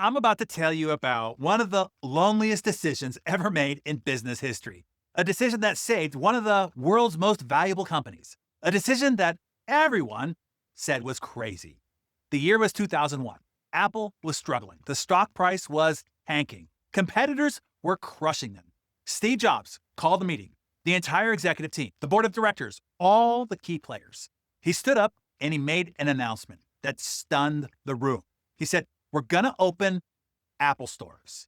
I'm about to tell you about one of the loneliest decisions ever made in business history. A decision that saved one of the world's most valuable companies. A decision that everyone said was crazy. The year was 2001. Apple was struggling. The stock price was tanking. Competitors were crushing them. Steve Jobs called a meeting. The entire executive team, the board of directors, all the key players. He stood up and he made an announcement that stunned the room. He said, "We're going to open Apple stores."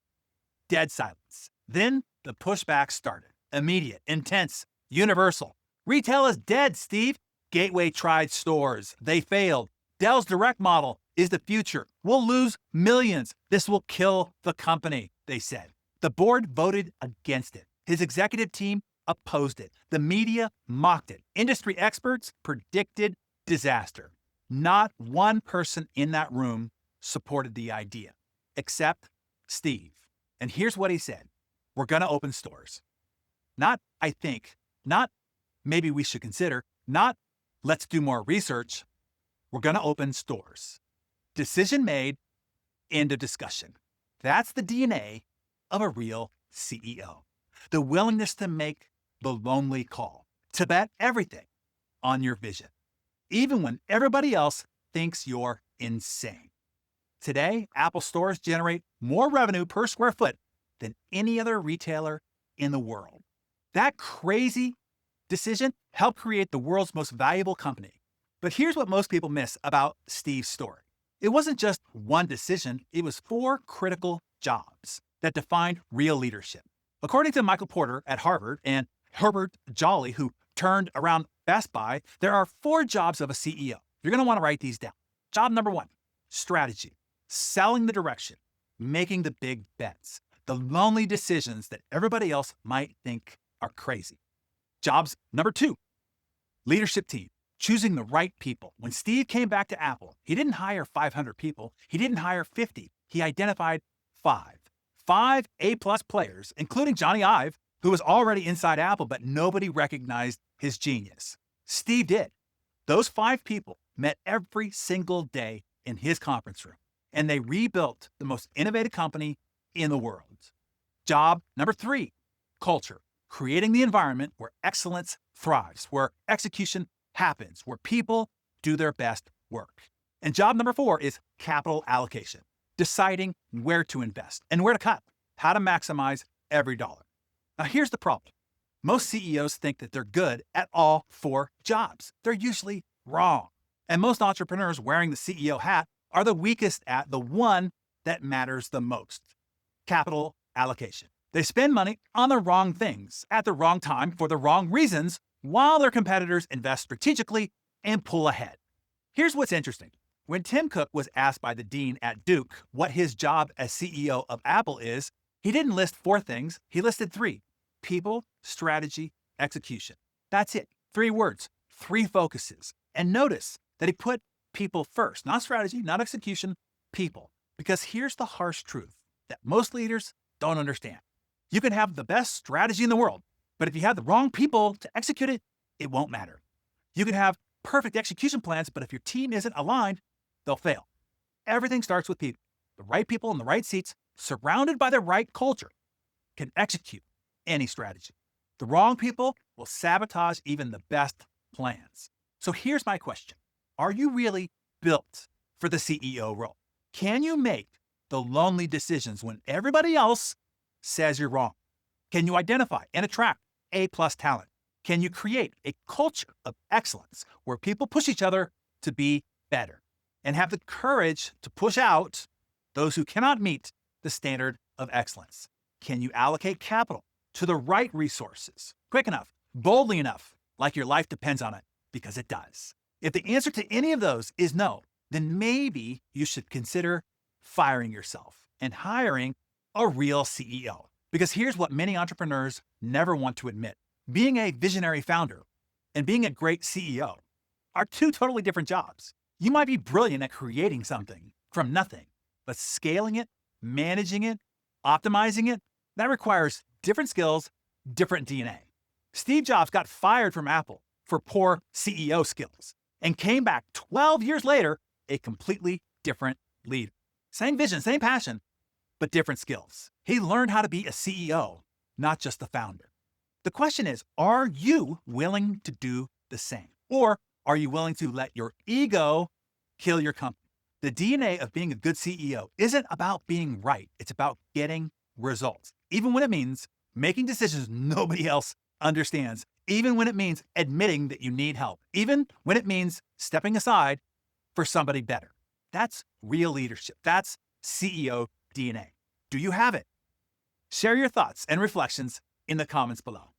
Dead silence. Then the pushback started. Immediate, intense, universal. Retail is dead, Steve. Gateway tried stores. They failed. Dell's direct model is the future. We'll lose millions. This will kill the company, they said. The board voted against it. His executive team opposed it. The media mocked it. Industry experts predicted disaster. Not one person in that room supported the idea, except Steve. And here's what he said. We're going to open stores. Not, I think, not maybe we should consider, not let's do more research. We're going to open stores. Decision made, end of discussion. That's the DNA of a real CEO. The willingness to make the lonely call, to bet everything on your vision, even when everybody else thinks you're insane. Today, Apple stores generate more revenue per square foot than any other retailer in the world. That crazy decision helped create the world's most valuable company. But here's what most people miss about Steve's story. It wasn't just one decision, it was 4 critical jobs that defined real leadership. According to Michael Porter at Harvard and Herbert Jolly, who turned around Best Buy, there are 4 jobs of a CEO. You're going to want to write these down. Job number 1, strategy. Selling the direction, making the big bets, the lonely decisions that everybody else might think are crazy. Jobs number 2, leadership team, choosing the right people. When Steve came back to Apple, he didn't hire 500 people. He didn't hire 50. He identified 5 A-plus players, including Johnny Ive, who was already inside Apple, but nobody recognized his genius. Steve did. Those 5 people met every single day in his conference room, and they rebuilt the most innovative company in the world. Job number 3, culture, creating the environment where excellence thrives, where execution happens, where people do their best work. And job number 4 is capital allocation, deciding where to invest and where to cut, how to maximize every dollar. Now here's the problem. Most CEOs think that they're good at all 4 jobs. They're usually wrong. And most entrepreneurs wearing the CEO hat are the weakest at the one that matters the most, capital allocation. They spend money on the wrong things at the wrong time for the wrong reasons, while their competitors invest strategically and pull ahead. Here's what's interesting. When Tim Cook was asked by the dean at Duke what his job as CEO of Apple is, he didn't list 4 things, he listed 3. People, strategy, execution. That's it. 3 words, 3 focuses. And notice that he put people first, not strategy, not execution, people. Because here's the harsh truth that most leaders don't understand. You can have the best strategy in the world, but if you have the wrong people to execute it, it won't matter. You can have perfect execution plans, but if your team isn't aligned, they'll fail. Everything starts with people. The right people in the right seats, surrounded by the right culture, can execute any strategy. The wrong people will sabotage even the best plans. So here's my question. Are you really built for the CEO role? Can you make the lonely decisions when everybody else says you're wrong? Can you identify and attract A-plus talent? Can you create a culture of excellence where people push each other to be better and have the courage to push out those who cannot meet the standard of excellence? Can you allocate capital to the right resources quick enough, boldly enough, like your life depends on it? Because it does. If the answer to any of those is no, then maybe you should consider firing yourself and hiring a real CEO. Because here's what many entrepreneurs never want to admit. Being a visionary founder and being a great CEO are 2 totally different jobs. You might be brilliant at creating something from nothing, but scaling it, managing it, optimizing it, that requires different skills, different DNA. Steve Jobs got fired from Apple for poor CEO skills and came back 12 years later a completely different leader. Same vision, same passion, but different skills. He learned how to be a CEO, not just the founder. The question is, are you willing to do the same? Or are you willing to let your ego kill your company? The DNA of being a good CEO isn't about being right. It's about getting results, even when it means making decisions nobody else understands, even when it means admitting that you need help, even when it means stepping aside for somebody better. That's real leadership. That's CEO DNA. Do you have it? Share your thoughts and reflections in the comments below.